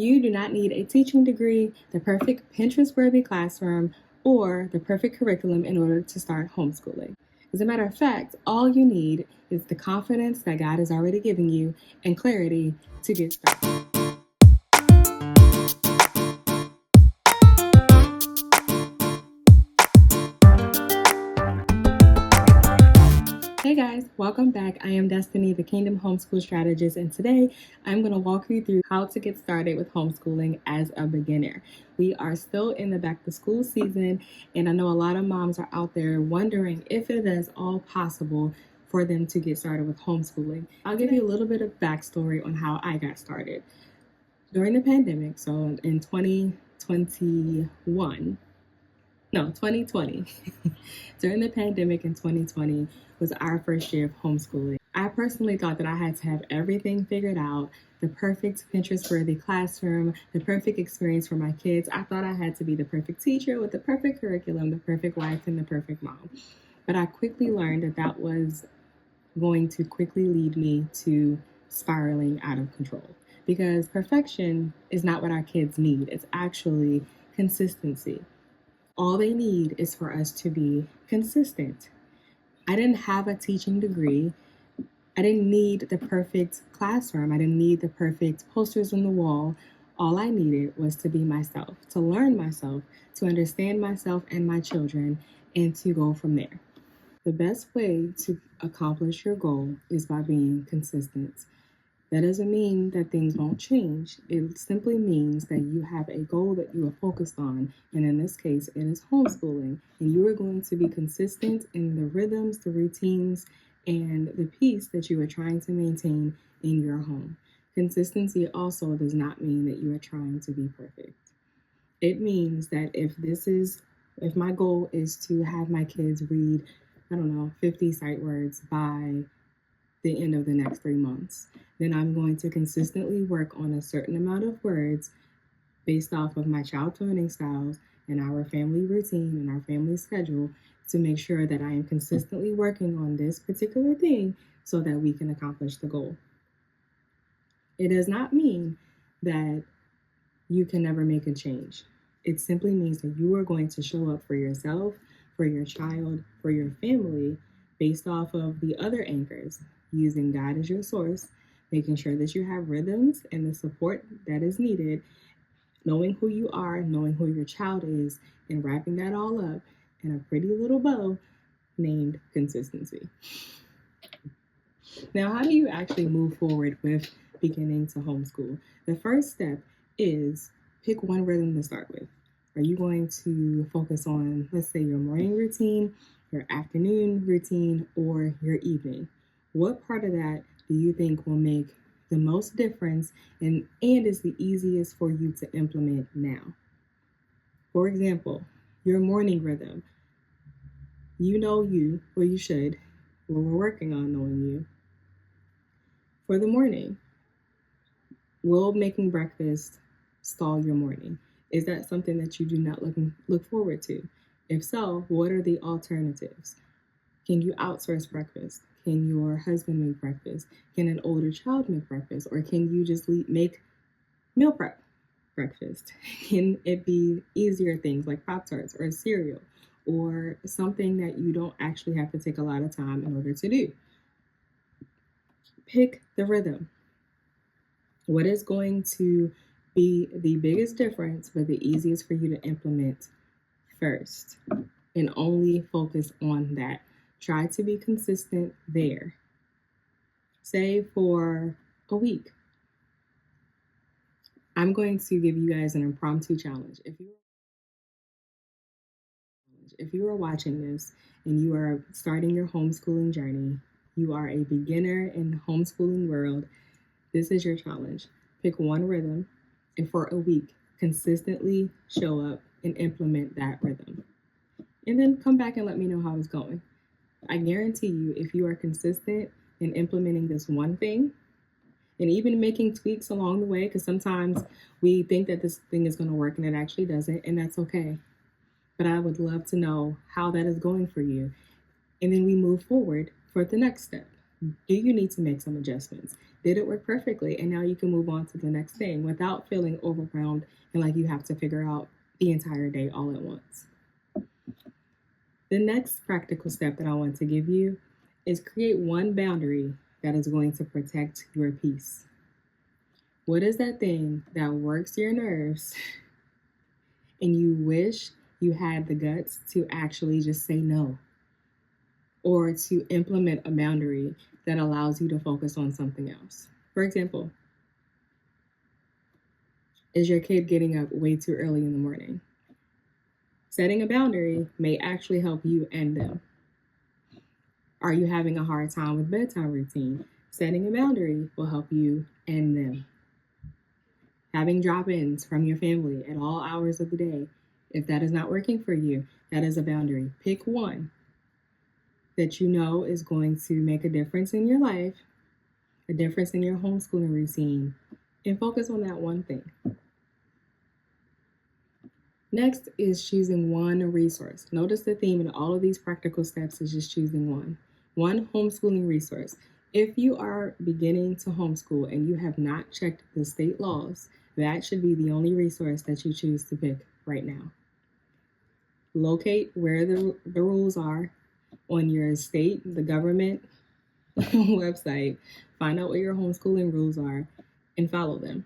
You do not need a teaching degree, the perfect Pinterest-worthy classroom, or the perfect curriculum in order to start homeschooling. As a matter of fact, all you need is the confidence that God has already given you and clarity to get started. Hey guys, welcome back. I am Destiny, the Kingdom Homeschool Strategist, and today I'm going to walk you through how to get started with homeschooling as a beginner. We are still in the back to school season, and I know a lot of moms are out there wondering if it is all possible for them to get started with homeschooling. I'll give you a little bit of backstory on how I got started. During the pandemic, so in 2020, during the pandemic in 2020 was our first year of homeschooling. I personally thought that I had to have everything figured out, the perfect Pinterest-worthy classroom, the perfect experience for my kids. I thought I had to be the perfect teacher with the perfect curriculum, the perfect wife, and the perfect mom. But I quickly learned that that was going to quickly lead me to spiraling out of control. Because perfection is not what our kids need. It's actually consistency. All they need is for us to be consistent. I didn't have a teaching degree. I didn't need the perfect classroom. I didn't need the perfect posters on the wall. All I needed was to be myself, to learn myself, to understand myself and my children, and to go from there. The best way to accomplish your goal is by being consistent. That doesn't mean that things won't change. It simply means that you have a goal that you are focused on. And in this case, it is homeschooling. And you are going to be consistent in the rhythms, the routines, and the peace that you are trying to maintain in your home. Consistency also does not mean that you are trying to be perfect. It means that if my goal is to have my kids read, 50 sight words by the end of the next 3 months, then I'm going to consistently work on a certain amount of words based off of my child's learning styles and our family routine and our family schedule to make sure that I am consistently working on this particular thing so that we can accomplish the goal. It does not mean that you can never make a change. It simply means that you are going to show up for yourself, for your child, for your family, based off of the other anchors, using God as your source, making sure that you have rhythms and the support that is needed, knowing who you are, knowing who your child is, and wrapping that all up in a pretty little bow named consistency. Now, how do you actually move forward with beginning to homeschool? The first step is pick one rhythm to start with. Are you going to focus on, let's say, your morning routine, your afternoon routine, or your evening? What part of that do you think will make the most difference and is the easiest for you to implement now? For example, your morning rhythm. You know you, or you should, or we're working on knowing you. For the morning, will making breakfast stall your morning? Is that something that you do not look forward to? If so, what are the alternatives? Can you outsource breakfast? Can your husband make breakfast? Can an older child make breakfast? Or can you just make meal prep breakfast? Can it be easier things like Pop-Tarts or cereal or something that you don't actually have to take a lot of time in order to do? Pick the rhythm. What is going to be the biggest difference but the easiest for you to implement first? And only focus on that. Try to be consistent there. Say for a week. I'm going to give you guys an impromptu challenge. If you are watching this and you are starting your homeschooling journey, you are a beginner in the homeschooling world, this is your challenge. Pick one rhythm and for a week, consistently show up and implement that rhythm. And then come back and let me know how it's going. I guarantee you, if you are consistent in implementing this one thing, and even making tweaks along the way, because sometimes we think that this thing is going to work and it actually doesn't, and that's okay. But I would love to know how that is going for you. And then we move forward for the next step. Do you need to make some adjustments? Did it work perfectly? And now you can move on to the next thing without feeling overwhelmed and like you have to figure out the entire day all at once. The next practical step that I want to give you is create one boundary that is going to protect your peace. What is that thing that works your nerves and you wish you had the guts to actually just say no, or to implement a boundary that allows you to focus on something else? For example, is your kid getting up way too early in the morning? Setting a boundary may actually help you and them. Are you having a hard time with bedtime routine? Setting a boundary will help you and them. Having drop-ins from your family at all hours of the day, if that is not working for you, that is a boundary. Pick one that you know is going to make a difference in your life, a difference in your homeschooling routine, and focus on that one thing. Next is choosing one resource. Notice the theme in all of these practical steps is just choosing one homeschooling resource. If you are beginning to homeschool and you have not checked the state laws, that should be the only resource that you choose to pick right now. Locate where the rules are on your state, the government website. Find out what your homeschooling rules are and follow them.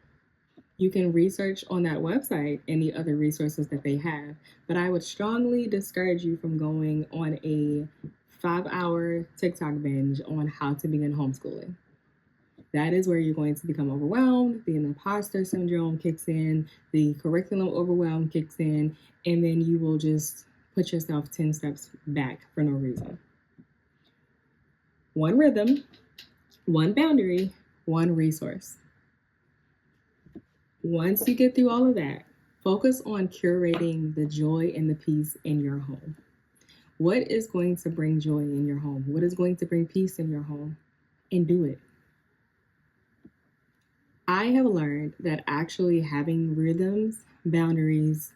You can research on that website any other resources that they have, but I would strongly discourage you from going on a 5-hour TikTok binge on how to begin homeschooling. That is where you're going to become overwhelmed, the imposter syndrome kicks in, the curriculum overwhelm kicks in, and then you will just put yourself 10 steps back for no reason. One rhythm, one boundary, one resource. Once you get through all of that, focus on curating the joy and the peace in your home. What is going to bring joy in your home? What is going to bring peace in your home? And do it. I have learned that actually having rhythms, boundaries,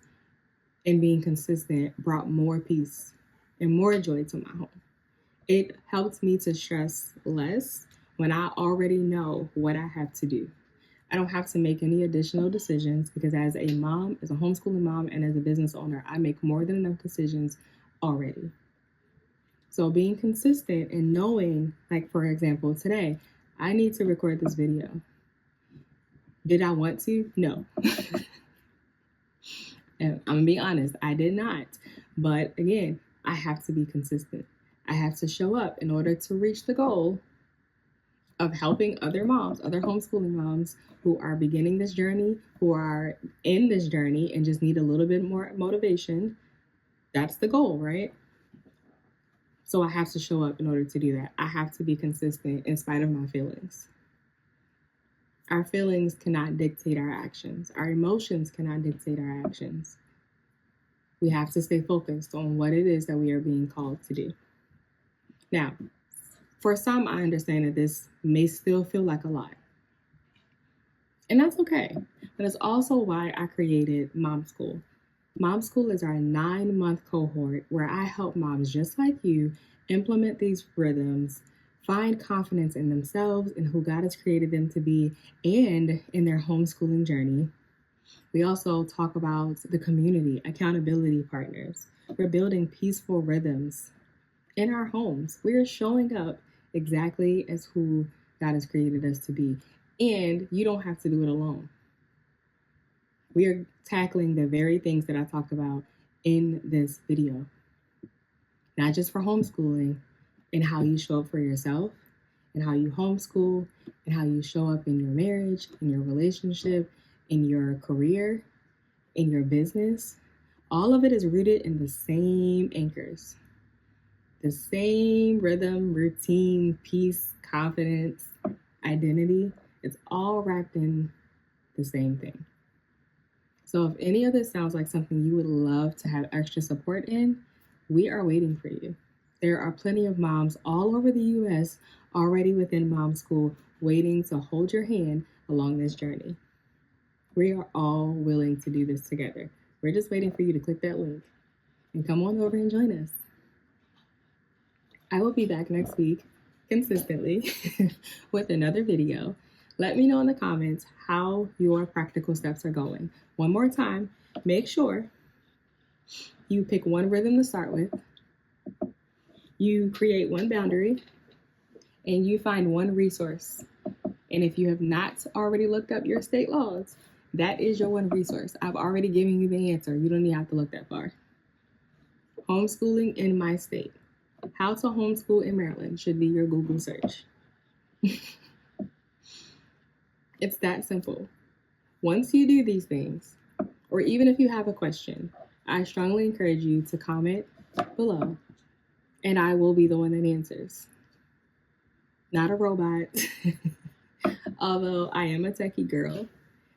and being consistent brought more peace and more joy to my home. It helped me to stress less when I already know what I have to do. I don't have to make any additional decisions because as a mom, as a homeschooling mom, and as a business owner, I make more than enough decisions already. So being consistent and knowing, like for example, today, I need to record this video. Did I want to? No. And I'm gonna be honest, I did not. But again, I have to be consistent. I have to show up in order to reach the goal of helping other moms, other homeschooling moms who are beginning this journey, who are in this journey and just need a little bit more motivation. That's the goal, right? So I have to show up in order to do that. I have to be consistent in spite of my feelings. Our feelings cannot dictate our actions. Our emotions cannot dictate our actions. We have to stay focused on what it is that we are being called to do. Now, for some, I understand that this may still feel like a lot. And that's okay. But it's also why I created Homeschool. Homeschool is our 9-month cohort where I help moms just like you implement these rhythms, find confidence in themselves and who God has created them to be, and in their homeschooling journey. We also talk about the community, accountability partners. We're building peaceful rhythms in our homes. We are showing up exactly as who God has created us to be. And you don't have to do it alone. We are tackling the very things that I talked about in this video. Not just for homeschooling, and how you show up for yourself, and how you homeschool, and how you show up in your marriage, in your relationship, in your career, in your business. All of it is rooted in the same anchors. The same rhythm, routine, peace, confidence, identity. It's all wrapped in the same thing. So if any of this sounds like something you would love to have extra support in, we are waiting for you. There are plenty of moms all over the U.S. already within Homeschool waiting to hold your hand along this journey. We are all willing to do this together. We're just waiting for you to click that link and come on over and join us. I will be back next week consistently with another video. Let me know in the comments how your practical steps are going. One more time, make sure you pick one rhythm to start with, you create one boundary, and you find one resource. And if you have not already looked up your state laws, that is your one resource. I've already given you the answer. You don't even have to look that far. Homeschooling in my state. How to homeschool in Maryland should be your Google search. It's that simple. Once you do these things, or even if you have a question, I strongly encourage you to comment below, and I will be the one that answers. Not a robot. Although I am a techie girl,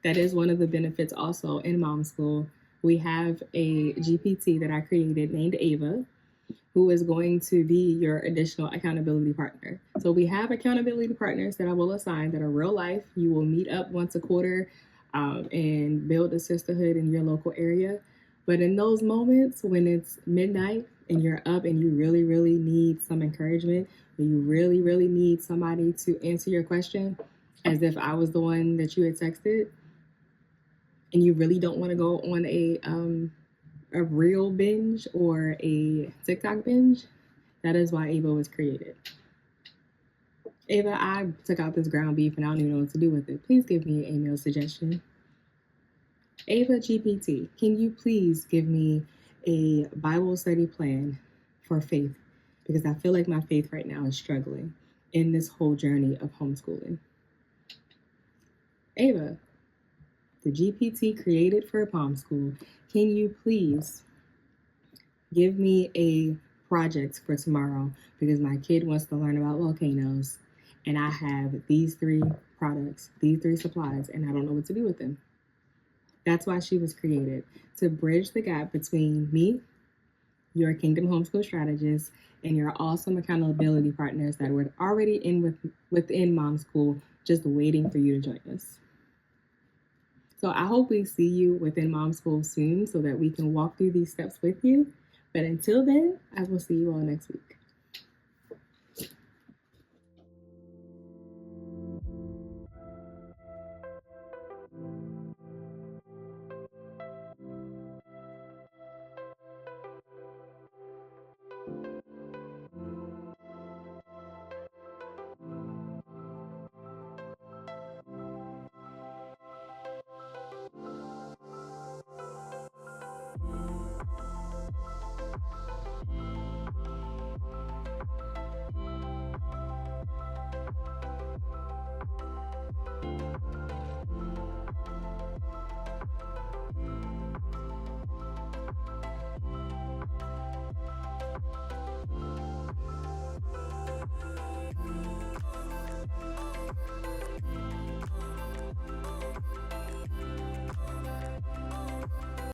that is one of the benefits also in mom school. We have a GPT that I created named Ava, who is going to be your additional accountability partner. So we have accountability partners that I will assign that are real life. You will meet up once a quarter and build a sisterhood in your local area. But in those moments when it's midnight and you're up and you really, really need some encouragement, or you really, really need somebody to answer your question, as if I was the one that you had texted, and you really don't want to go on a reel binge or a TikTok binge, that is why Ava was created. Ava, I took out this ground beef and I don't even know what to do with it. Please give me an email suggestion. Ava GPT, can you please give me a Bible study plan for faith? Because I feel like my faith right now is struggling in this whole journey of homeschooling. Ava, the GPT created for Palm School, can you please give me a project for tomorrow? Because my kid wants to learn about volcanoes and I have these 3 products, these 3 supplies, and I don't know what to do with them. That's why she was created, to bridge the gap between me, your Kingdom Homeschool strategist, and your awesome accountability partners that were already within Mom School, just waiting for you to join us. So I hope we see you within Mom School soon so that we can walk through these steps with you. But until then, I will see you all next week.